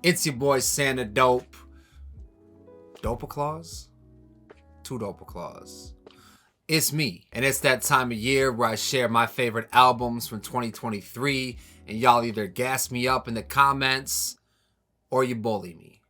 It's your boy Santa Dope. Dope Claus? Two Dope Claus. It's me, and it's that time of year where I share my favorite albums from 2023, and y'all either gas me up in the comments or you bully me.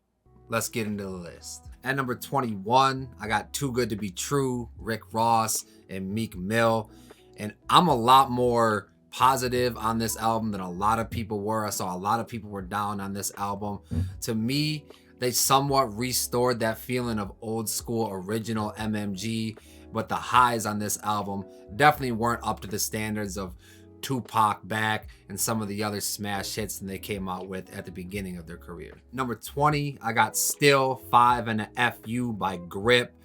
Let's get into the list. At number 21, I got Too Good to Be True, Rick Ross, and Meek Mill. And I'm a lot more positive on this album than a lot of people were. I saw a lot of people were down on this album. To me, they somewhat restored that feeling of old school original MMG, but the highs on this album definitely weren't up to the standards of Tupac Back and some of the other smash hits that they came out with at the beginning of their career. Number 20, I got Still 5 and a FU by Grip.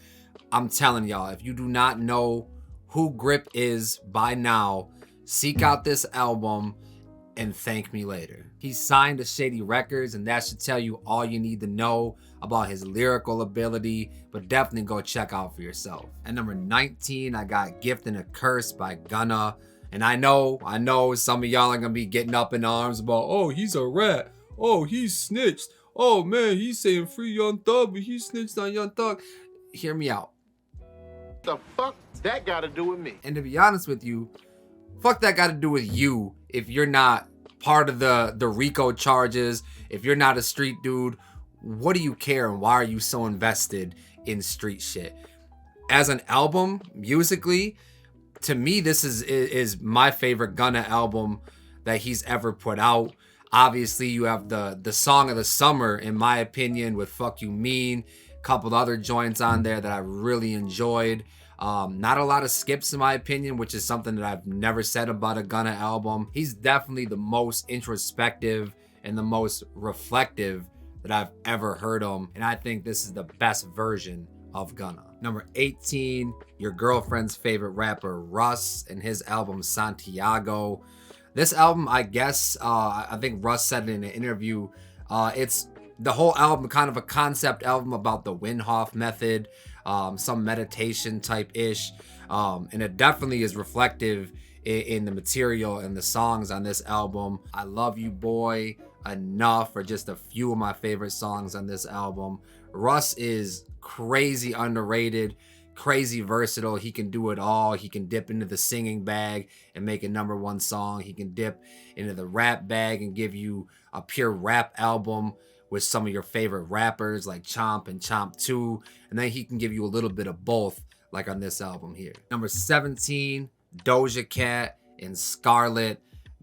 I'm telling y'all, if you do not know who Grip is by now, seek out this album and thank me later. He's signed to Shady Records, and that should tell you all you need to know about his lyrical ability, but definitely go check out for yourself. At number 19, I got Gift and a Curse by Gunna. And I know some of y'all are gonna be getting up in arms about, oh, he's a rat. Oh, he's snitched. Oh man, he's saying free Young Thug, but he snitched on Young Thug. Hear me out. The fuck that got to do with me? And to be honest with you, fuck that got to do with you if you're not part of the RICO charges, if you're not a street dude. What do you care, and why are you so invested in street shit? As an album, musically, to me, this is my favorite Gunna album that he's ever put out. Obviously, you have the song of the summer, in my opinion, with Fuck You Mean. A couple other joints on there that I really enjoyed. Not a lot of skips, in my opinion, which is something that I've never said about a Gunna album. He's definitely the most introspective and the most reflective that I've ever heard him. And I think this is the best version of Gunna. Number 18, your girlfriend's favorite rapper, Russ, and his album Santiago. This album, I guess, I think Russ said it in an interview, it's the whole album kind of a concept album about the Wim Hof method, some meditation type ish, and it definitely is reflective in the material and the songs on this album. I Love You Boy, Enough are just a few of my favorite songs on this album. Russ is crazy underrated, crazy versatile. He can do it all. He can dip into the singing bag and make a number one song. He can dip into the rap bag and give you a pure rap album with some of your favorite rappers like Chomp and Chomp 2. And then he can give you a little bit of both, like on this album here. Number 17, Doja Cat and Scarlet.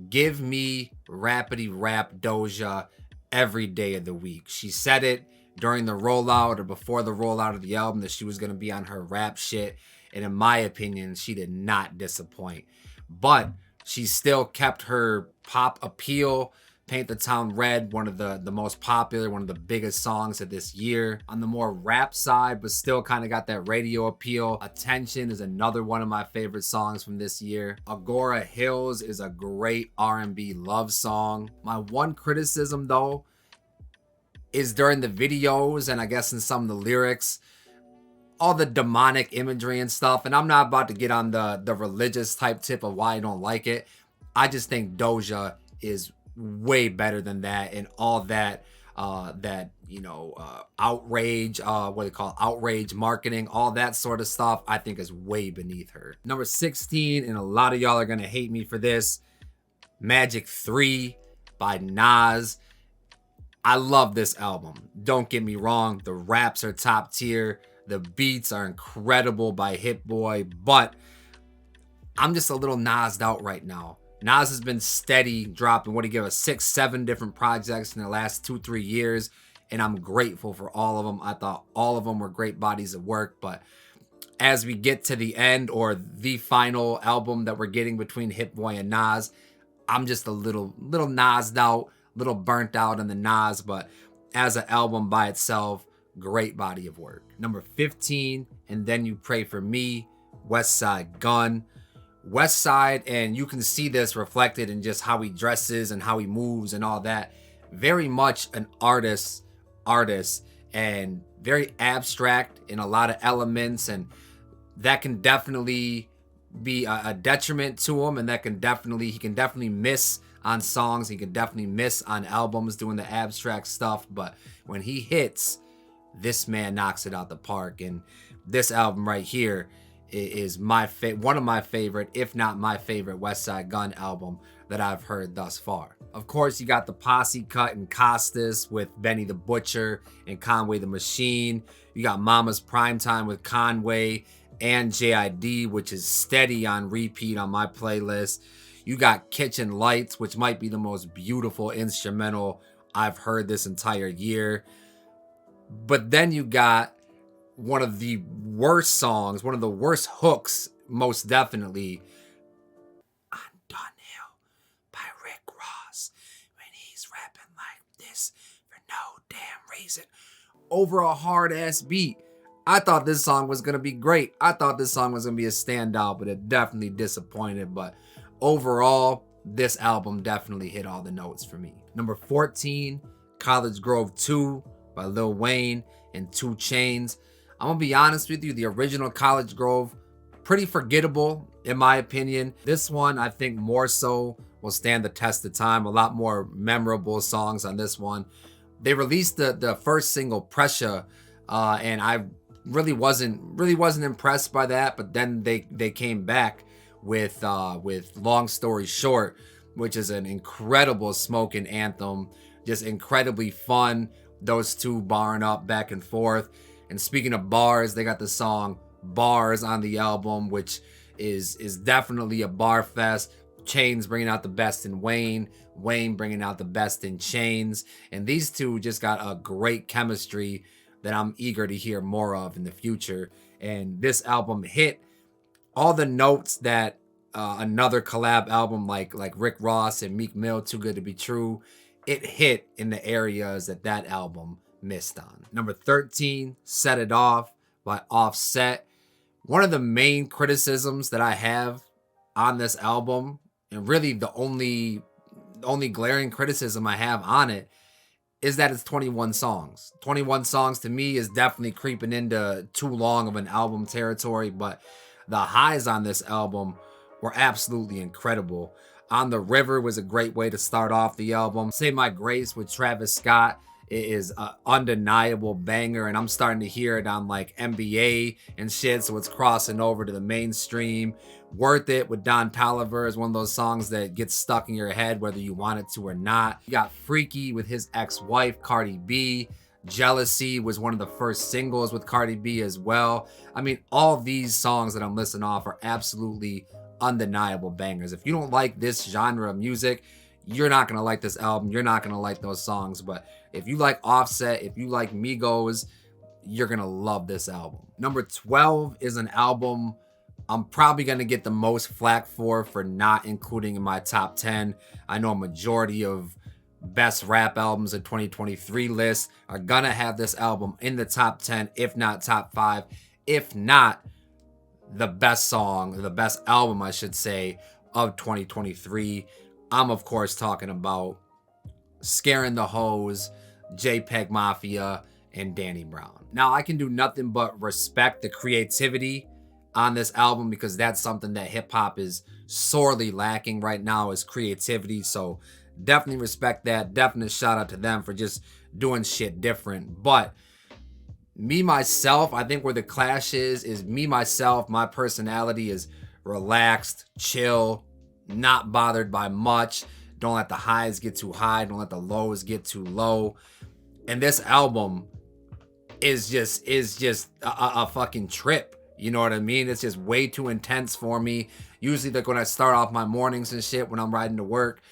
Give me rappity rap Doja every day of the week. She said it during the rollout or before the rollout of the album that she was going to be on her rap shit. And in my opinion, she did not disappoint. But she still kept her pop appeal. Paint the Town Red, one of the most popular, one of the biggest songs of this year. On the more rap side, but still kind of got that radio appeal. Attention is another one of my favorite songs from this year. Agora Hills is a great R&B love song. My one criticism though is during the videos and I guess in some of the lyrics, all the demonic imagery and stuff. And I'm not about to get on the religious type tip of why I don't like it. I just think Doja is way better than that, and all that outrage, outrage marketing, all that sort of stuff, I think is way beneath her. Number 16, and a lot of y'all are gonna hate me for this, Magic 3 by Nas. I love this album. Don't get me wrong, the raps are top tier, the beats are incredible by Hit Boy, but I'm just a little Nas'd out right now. Nas has been steady dropping, what do you give us, 6-7 different projects in the last 2-3 years, and I'm grateful for all of them. I thought all of them were great bodies of work, but as we get to the end or the final album that we're getting between Hit Boy and Nas, I'm just a little Nas'd out, little burnt out on the Nas, but as an album by itself, great body of work. Number 15, And Then You Pray For Me, Westside Gunn. Westside, and you can see this reflected in just how he dresses and how he moves and all that. Very much an artist, and very abstract in a lot of elements, and that can definitely be a detriment to him, and he can definitely miss on songs. He can definitely miss on albums doing the abstract stuff. But when he hits, this man knocks it out the park. And this album right here is one of my favorite, if not my favorite, Westside Gunn album that I've heard thus far. Of course, you got the posse cut and Costas with Benny the Butcher and Conway the Machine. You got Mama's Primetime with Conway and JID, which is steady on repeat on my playlist. You got Kitchen Lights, which might be the most beautiful instrumental I've heard this entire year. But then you got one of the worst songs, one of the worst hooks, most definitely, on Dunhill by Rick Ross, when he's rapping like this for no damn reason over a hard ass beat. I thought this song was gonna be great. I thought this song was gonna be a standout, but it definitely disappointed. But overall, this album definitely hit all the notes for me. Number 14, College Grove 2 by Lil Wayne and 2 Chainz. I'm gonna be honest with you, the original College Grove, pretty forgettable in my opinion. This one, I think more so will stand the test of time. A lot more memorable songs on this one. They released the first single, Pressure, and I really wasn't impressed by that. But then they came back with Long Story Short, which is an incredible smoking anthem, just incredibly fun. Those two barring up back and forth. And speaking of bars, they got the song Bars on the album, which is definitely a bar fest. Chainz bringing out the best in Wayne bringing out the best in Chainz. And these two just got a great chemistry that I'm eager to hear more of in the future. And this album hit all the notes that another collab album like Rick Ross and Meek Mill, Too Good to Be True, it hit in the areas that album missed on. Number 13, Set It Off by Offset. One of the main criticisms that I have on this album, and really the only glaring criticism I have on it, is that it's 21 songs. 21 songs to me is definitely creeping into too long of an album territory, but the highs on this album were absolutely incredible. On the River was a great way to start off the album. Say My Grace with Travis Scott is an undeniable banger, and I'm starting to hear it on like NBA and shit, so it's crossing over to the mainstream. Worth It with Don Toliver is one of those songs that gets stuck in your head whether you want it to or not. You got Freaky with his ex-wife Cardi B. Jealousy was one of the first singles with Cardi B as well. I mean, all these songs that I'm listing off are absolutely undeniable bangers. If you don't like this genre of music, you're not gonna like this album. You're not gonna like those songs. But if you like Offset, if you like Migos, you're gonna love this album. Number 12 is an album I'm probably gonna get the most flack for not including in my top 10. I know a majority of best rap albums in 2023 lists are gonna have this album in the top 10, if not top 5, if not the best song, the best album, I should say, of 2023. I'm, of course, talking about Scaring the Hoes, JPEG Mafia, and Danny Brown. Now, I can do nothing but respect the creativity on this album because that's something that hip-hop is sorely lacking right now, is creativity. So definitely respect that. Definite shout out to them for just doing shit different. But me, myself, I think where the clash is me, myself, my personality is relaxed, chill, not bothered by much. Don't let the highs get too high. Don't let the lows get too low. And this album is just a fucking trip. You know what I mean? It's just way too intense for me. Usually, like when I start off my mornings and shit, when I'm riding to work,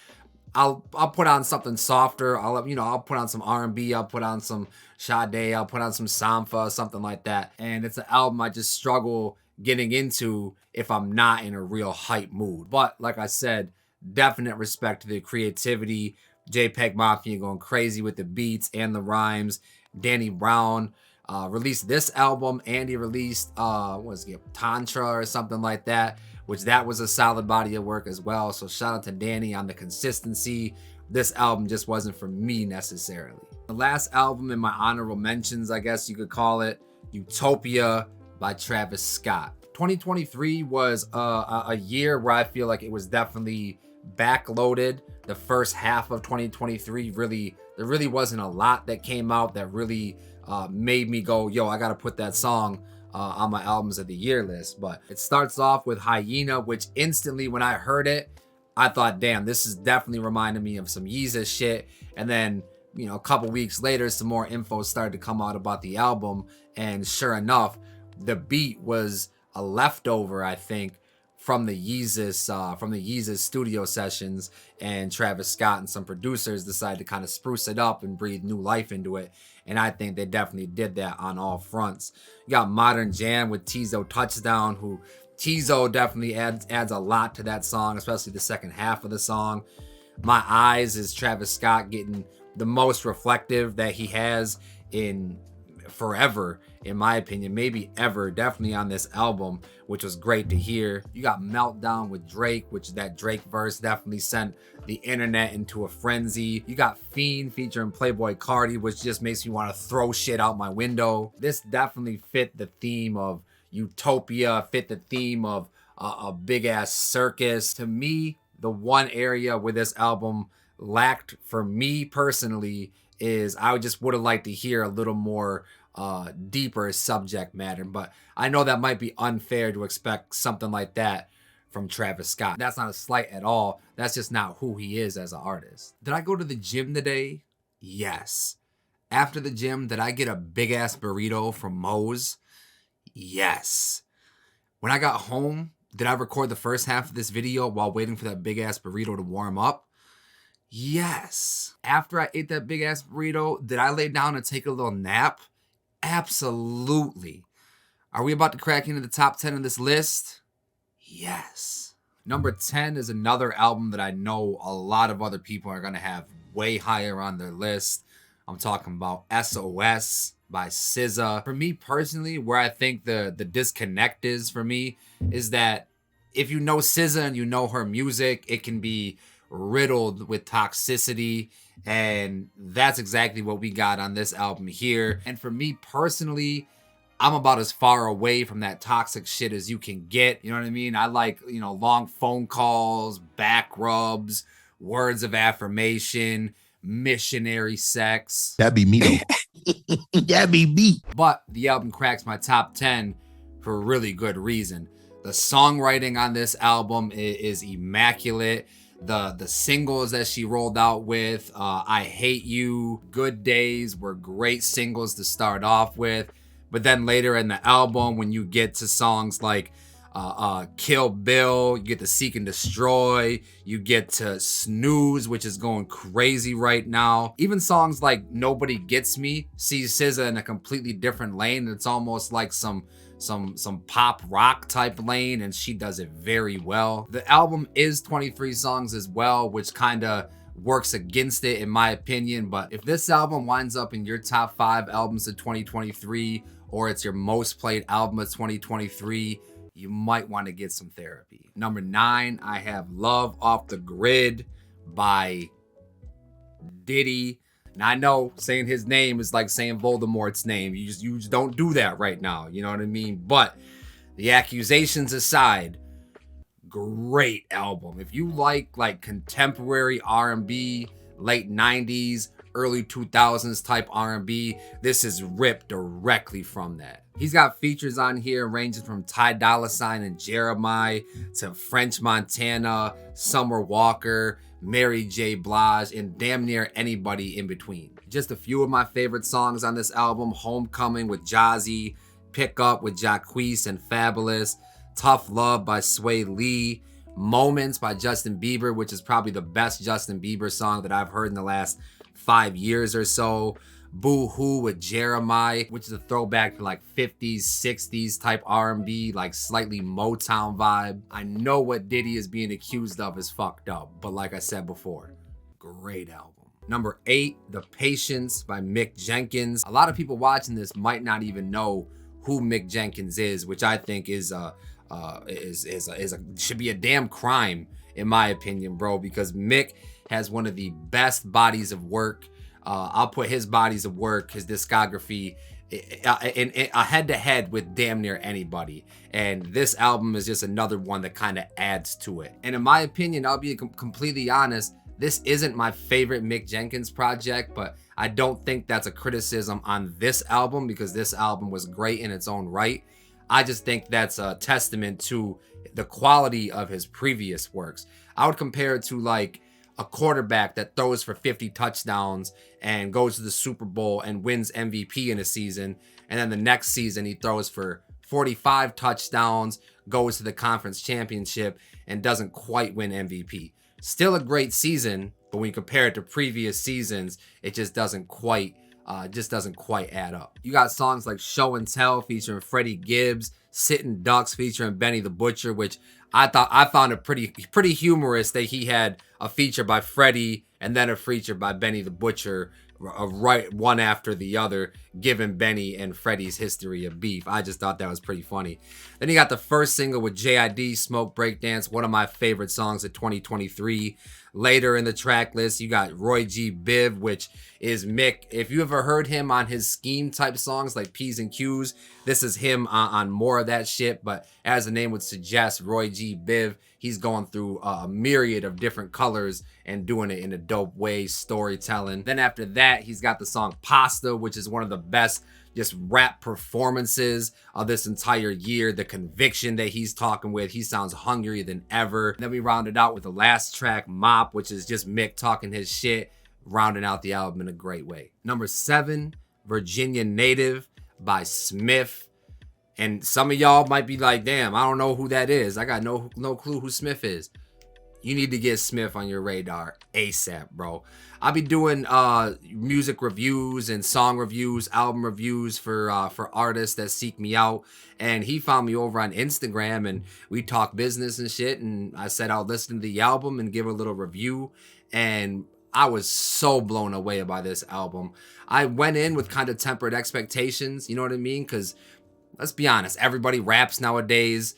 I'll put on something softer. I'll put on some R&B. I'll put on some Sade. I'll put on some Sampha, something like that. And it's an album I just struggle getting into if I'm not in a real hype mood. But like I said, definite respect to the creativity. JPEG Mafia going crazy with the beats and the rhymes. Danny Brown released this album, and he released Tantra or something like that, which that was a solid body of work as well. So shout out to Danny on the consistency. This album just wasn't for me necessarily. The last album in my honorable mentions, I guess you could call it, Utopia by Travis Scott. 2023 was a year where I feel like it was definitely backloaded the first half of 2023, there really wasn't a lot that came out that really made me go, yo, I gotta put that song on my albums of the year list. But it starts off with Hyena, which instantly when I heard it, I thought, damn, this is definitely reminding me of some Yeezus shit. And then, you know, a couple weeks later, some more info started to come out about the album. And sure enough, the beat was a leftover, I think, from the Yeezus studio sessions, and Travis Scott and some producers decided to kind of spruce it up and breathe new life into it. And I think they definitely did that on all fronts. You got Modern Jam with Tizo Touchdown, who Tizo definitely adds a lot to that song, especially the second half of the song. My Eyes is Travis Scott getting the most reflective that he has in forever, in my opinion, maybe ever, definitely on this album, which was great to hear. You got Meltdown with Drake, which that Drake verse definitely sent the internet into a frenzy. You got Fiend featuring Playboi Carti, which just makes me want to throw shit out my window. This definitely fit the theme of utopia, fit the theme of a big ass circus. To me, the one area where this album lacked for me personally is I just would have liked to hear a little more deeper subject matter, but I know that might be unfair to expect something like that from Travis Scott. That's not a slight at all. That's just not who he is as an artist. Did I go to the gym today? Yes. After the gym, did I get a big ass burrito from Moe's? Yes. When I got home, did I record the first half of this video while waiting for that big ass burrito to warm up? Yes. After I ate that big ass burrito, did I lay down and take a little nap? Absolutely. Are we about to crack into the top 10 of this list? Yes. Number 10 is another album that I know a lot of other people are going to have way higher on their list. I'm talking about SOS by SZA. For me personally, where I think the disconnect is for me is that if you know SZA and you know her music, it can be riddled with toxicity, and that's exactly what we got on this album here. And for me personally, I'm about as far away from that toxic shit as you can get. You know what I mean? I like, you know, long phone calls, back rubs, words of affirmation, missionary sex. That'd be me though. That'd be me. But the album cracks my top 10 for a really good reason. The songwriting on this album is immaculate. The singles that she rolled out with, I Hate You, Good Days, were great singles to start off with. But then later in the album, when you get to songs like Kill Bill, you get to Seek and Destroy, you get to Snooze, which is going crazy right now. Even songs like Nobody Gets Me sees SZA in a completely different lane. It's almost like some pop rock type lane, and she does it very well. The album is 23 songs as well, which kind of works against it in my opinion. But if this album winds up in your top 5 albums of 2023, or it's your most played album of 2023, you might want to get some therapy. Number 9, I have Love Off the Grid by Diddy. And I know saying his name is like saying Voldemort's name. You just don't do that right now. You know what I mean? But the accusations aside, great album. If you like contemporary R&B, late 90s, early 2000s type R&B, this is ripped directly from that. He's got features on here ranging from Ty Dolla $ign and Jeremiah to French Montana, Summer Walker, Mary J. Blige, and damn near anybody in between. Just a few of my favorite songs on this album: Homecoming with Jazzy, Pick Up with Jacquees and Fabulous, Tough Love by Sway Lee, Moments by Justin Bieber, which is probably the best Justin Bieber song that I've heard in the last 5 years or so, Boo Hoo with Jeremiah, which is a throwback to like 50s, 60s type R&B, like slightly Motown vibe. I know what Diddy is being accused of is fucked up, but like I said before, great album. Number 8, The Patience by Mick Jenkins. A lot of people watching this might not even know who Mick Jenkins is, which I think is should be a damn crime in my opinion, bro, because Mick has one of the best bodies of work. I'll put his bodies of work, his discography, in a head-to-head with damn near anybody. And this album is just another one that kind of adds to it. And in my opinion, I'll be completely honest, This isn't my favorite Mick Jenkins project, but I don't think that's a criticism on this album because this album was great in its own right. I just think that's a testament to the quality of his previous works. I would compare it to like a quarterback that throws for 50 touchdowns and goes to the Super Bowl and wins MVP in a season. And then the next season he throws for 45 touchdowns, goes to the conference championship and doesn't quite win MVP. Still a great season, but when you compare it to previous seasons, it just doesn't quite add up. You got songs like Show and Tell featuring Freddie Gibbs, Sittin' Ducks featuring Benny the Butcher, which I found it pretty humorous that he had a feature by Freddie and then a feature by Benny the Butcher, right one after the other, given Benny and Freddie's history of beef. I just thought that was pretty funny. Then you got the first single with JID, Smoke Breakdance, one of my favorite songs of 2023. Later in the track list, you got Roy G. Biv, which is Mick. If you ever heard him on his scheme type songs like P's and Q's, this is him on more of that shit. But as the name would suggest, Roy G. Biv, he's going through a myriad of different colors and doing it in a dope way, storytelling. Then after that, he's got the song Pasta, which is one of the best just rap performances of this entire year. The conviction that he's talking with, he sounds hungrier than ever. Then we rounded out with the last track, Mop, which is just Mick talking his shit, rounding out the album in a great way. Number 7, Virginia Native by Smith. And some of y'all might be like, damn, I don't know who that is. I got no clue who Smith is. You need to get Smith on your radar ASAP, bro. I'll be doing music reviews and song reviews, album reviews for artists that seek me out. And he found me over on Instagram and we talk business and shit. And I said I'll listen to the album and give a little review. And I was so blown away by this album. I went in with kind of tempered expectations, you know what I mean? Because let's be honest, everybody raps nowadays.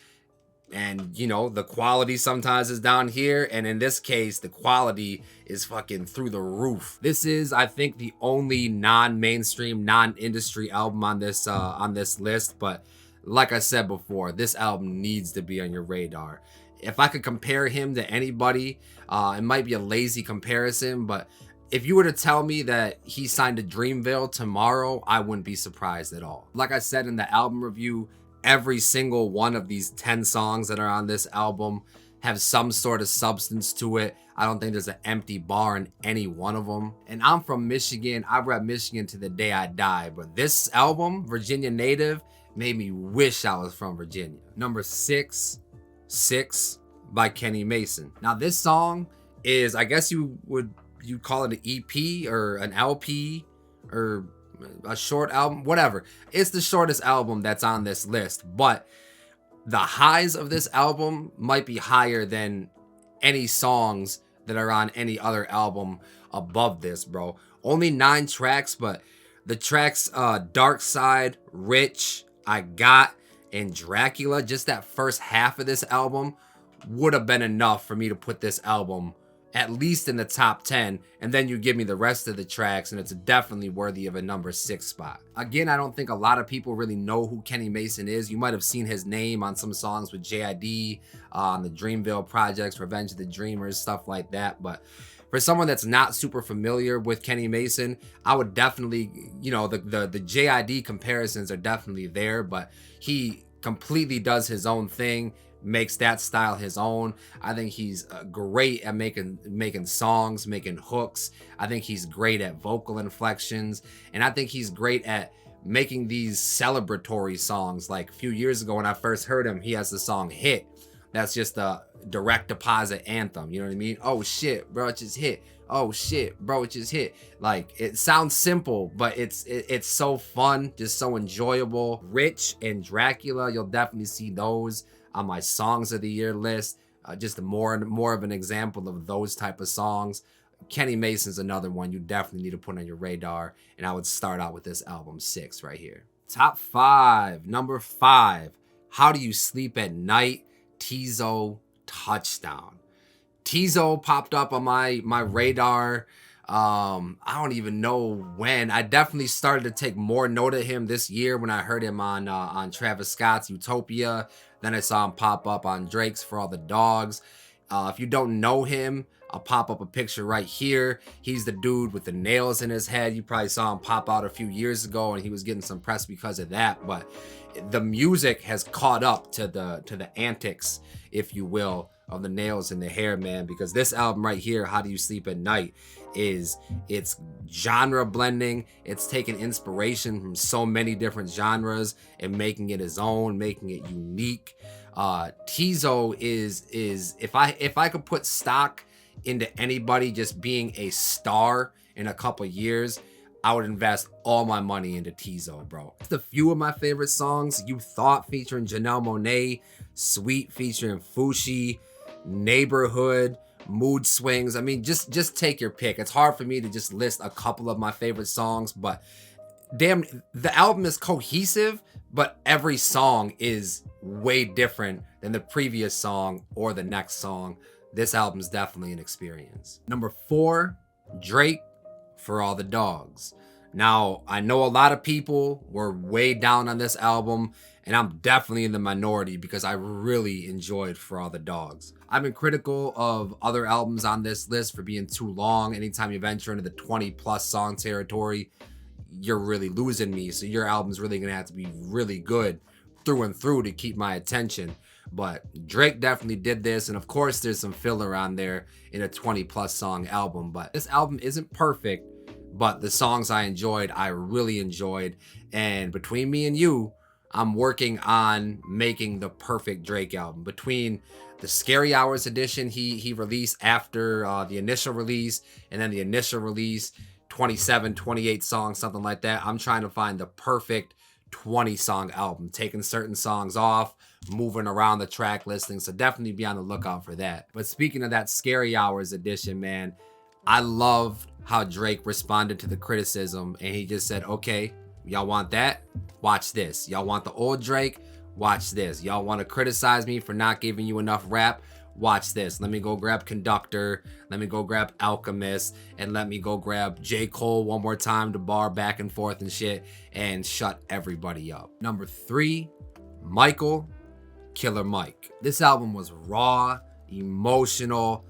And, you know, the quality sometimes is down here. And in this case, the quality is fucking through the roof. This is, I think, the only non-mainstream, non-industry album on this list. But like I said before, this album needs to be on your radar. If I could compare him to anybody, it might be a lazy comparison. But if you were to tell me that he signed to Dreamville tomorrow, I wouldn't be surprised at all. Like I said in the album review, every single one of these 10 songs that are on this album have some sort of substance to it. I don't think there's an empty bar in any one of them. And I'm from Michigan. I rep Michigan to the day I die. But this album, Virginia Native, made me wish I was from Virginia. Number 6, by Kenny Mason. Now this song is, I guess you call it an EP or an LP or a short album, whatever. It's the shortest album that's on this list, but the highs of this album might be higher than any songs that are on any other album above this, bro. Only 9 tracks, but the tracks Dark Side, Rich, I Got, and Dracula, just that first half of this album would have been enough for me to put this album at least in the top 10, and then you give me the rest of the tracks and it's definitely worthy of a number 6 spot. Again, I don't think a lot of people really know who Kenny Mason is. You might have seen his name on some songs with JID, on the Dreamville projects, Revenge of the Dreamers, stuff like that. But for someone that's not super familiar with Kenny Mason, I would definitely, you know, the JID comparisons are definitely there, but he completely does his own thing, makes that style his own. I think he's great at making songs, making hooks. I think he's great at vocal inflections, and I think he's great at making these celebratory songs. Like a few years ago when I first heard him, he has the song Hit. That's just a direct deposit anthem, you know what I mean? Oh shit, bro, it just hit. Oh shit, bro, it just hit. Like, it sounds simple, but it's so fun, just so enjoyable. Rich and Dracula, you'll definitely see those on my songs of the year list. Just more of an example of those type of songs. Kenny Mason's another one you definitely need to put on your radar, and I would start out with this album 6 right here. Top 5, number 5, How Do You Sleep at Night, Tizo, Touchdown. Tizo popped up on my radar. I don't even know when. I definitely started to take more note of him this year when I heard him on Travis Scott's Utopia. Then I saw him pop up on Drake's For All the Dogs. If you don't know him, I'll pop up a picture right here. He's the dude with the nails in his head. You probably saw him pop out a few years ago, and he was getting some press because of that. But the music has caught up to the antics, if you will, of the nails in the hair, man. Because this album right here, How Do You Sleep at Night, it's genre blending. It's taking inspiration from so many different genres and making it his own, making it unique. Tizo is if I could put stock into anybody just being a star in a couple years, I would invest all my money into Tizo, bro. Just a few of my favorite songs: You Thought featuring Janelle Monáe, Sweet featuring Fushi, Neighborhood, Mood Swings. I mean, just take your pick. It's hard for me to just list a couple of my favorite songs, but damn, the album is cohesive, but every song is way different than the previous song or the next song. This album is definitely an experience. Number 4, Drake, For All the Dogs. Now, I know a lot of people were way down on this album, and I'm definitely in the minority because I really enjoyed For All the Dogs. I've been critical of other albums on this list for being too long. Anytime you venture into the 20 plus song territory, you're really losing me. So your album's really gonna have to be really good through and through to keep my attention. But Drake definitely did this, and of course there's some filler on there in a 20 plus song album. But this album isn't perfect, but the songs I enjoyed, I really enjoyed. And between me and you, I'm working on making the perfect Drake album. Between the Scary Hours edition he released after the initial release, and then the initial release, 27, 28 songs, something like that. I'm trying to find the perfect 20 song album, taking certain songs off, moving around the track listing. So definitely be on the lookout for that. But speaking of that Scary Hours edition, man, I loved how Drake responded to the criticism, and he just said, okay, y'all want that? Watch this. Y'all want the old Drake? Watch this. Y'all want to criticize me for not giving you enough rap? Watch this. Let me go grab Conductor. Let me go grab Alchemist. And let me go grab J. Cole one more time to bar back and forth and shit and shut everybody up. Number 3, Michael, Killer Mike. This album was raw, emotional,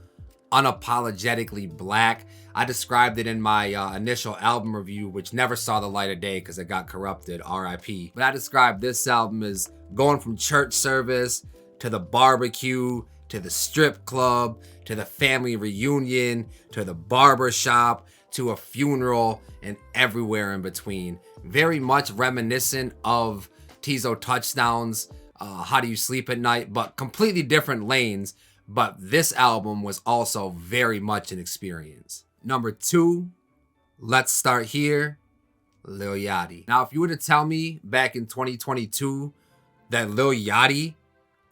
unapologetically black. I described it in my initial album review, which never saw the light of day because it got corrupted, RIP. But I described this album as going from church service to the barbecue, to the strip club, to the family reunion, to the barber shop, to a funeral, and everywhere in between. Very much reminiscent of Tizo Touchdown's How Do You Sleep at Night, but completely different lanes. But this album was also very much an experience. Number 2, Let's Start Here, Lil Yachty. Now, if you were to tell me back in 2022 that Lil Yachty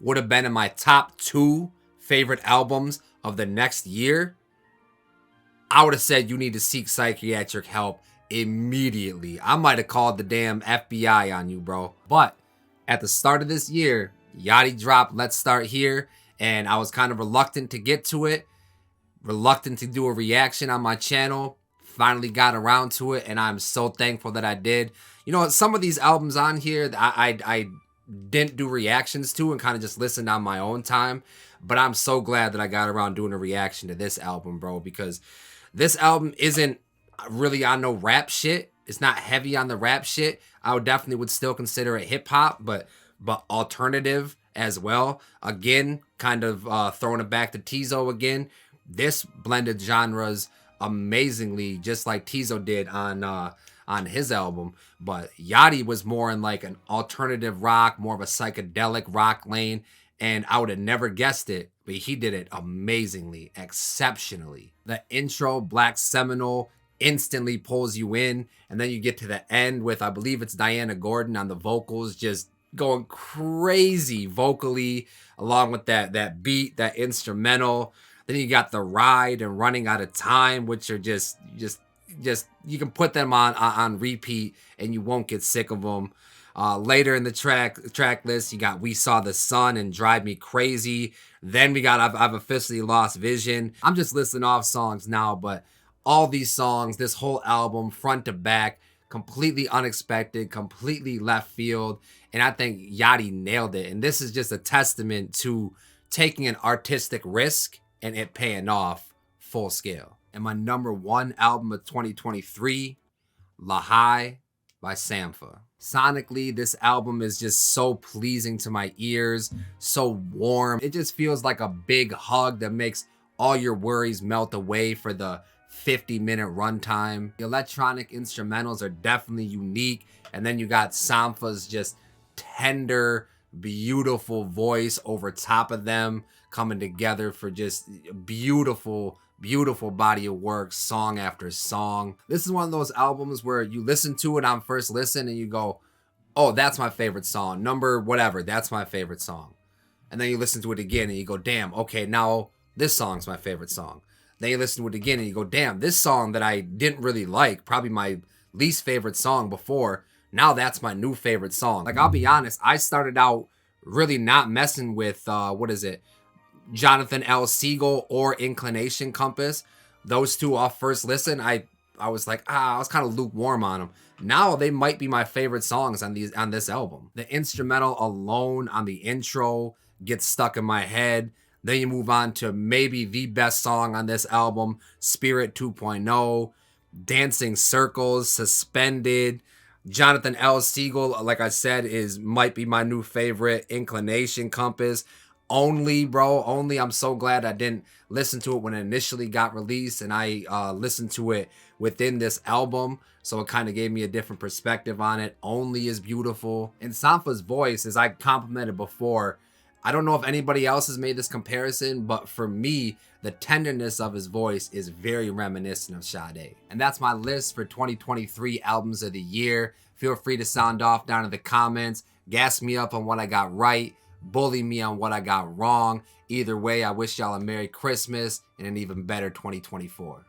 would have been in my top 2 favorite albums of the next year, I would have said you need to seek psychiatric help immediately. I might have called the damn FBI on you, bro. But at the start of this year, Yachty dropped Let's Start Here, and I was kind of reluctant to get to it, reluctant to do a reaction on my channel. Finally got around to it, and I'm so thankful that I did. You know, some of these albums on here I didn't do reactions to and kind of just listened on my own time, but I'm so glad that I got around doing a reaction to this album, bro, because this album isn't really on no rap shit. It's not heavy on the rap shit. I would still consider it hip hop, but alternative as well. Again, kind of throwing it back to Tizo again. This blended genres amazingly, just like Tizo did on his album. But Yachty was more in like an alternative rock, more of a psychedelic rock lane, and I would have never guessed it, but he did it amazingly, exceptionally. The intro, Black Seminole, instantly pulls you in, and then you get to the end with, I believe it's Diana Gordon on the vocals, just going crazy vocally, along with that beat, that instrumental. Then you got The Ride and Running Out of Time, which are just you can put them on repeat and you won't get sick of them. Later in the track list, you got We Saw the Sun and Drive Me Crazy. Then we got I've Officially Lost Vision. I'm just listing off songs now, but all these songs, this whole album, front to back, completely unexpected, completely left field. And I think Yachty nailed it. And this is just a testament to taking an artistic risk and it paying off Full Scale. And my number 1 album of 2023, La High by Sampha. Sonically, this album is just so pleasing to my ears, so warm. It just feels like a big hug that makes all your worries melt away for the 50-minute runtime. The electronic instrumentals are definitely unique, and then you got Sampha's just tender, beautiful voice over top of them coming together for just beautiful body of work, song after song. This is one of those albums where you listen to it on first listen and you go, oh, that's my favorite song. Number whatever, that's my favorite song. And then you listen to it again and you go, damn, okay, now this song's my favorite song. Then you listen to it again and you go, damn, this song that I didn't really like, probably my least favorite song before, now that's my new favorite song. Like, I'll be honest, I started out really not messing with, Jonathan L. Siegel or Inclination Compass. Those two off first listen, I was like, I was kind of lukewarm on them. Now they might be my favorite songs on this album. The instrumental alone on the intro gets stuck in my head. Then you move on to maybe the best song on this album, Spirit 2.0, Dancing Circles, Suspended. Jonathan L. Siegel, like I said, might be my new favorite. Inclination Compass. Only, bro, Only. I'm so glad I didn't listen to it when it initially got released, and I listened to it within this album, so it kind of gave me a different perspective on it. Only is beautiful. And Sampha's voice, as I complimented before, I don't know if anybody else has made this comparison, but for me, the tenderness of his voice is very reminiscent of Sade. And that's my list for 2023 albums of the year. Feel free to sound off down in the comments. Gas me up on what I got right. Bully me on what I got wrong. Either way, I wish y'all a Merry Christmas and an even better 2024.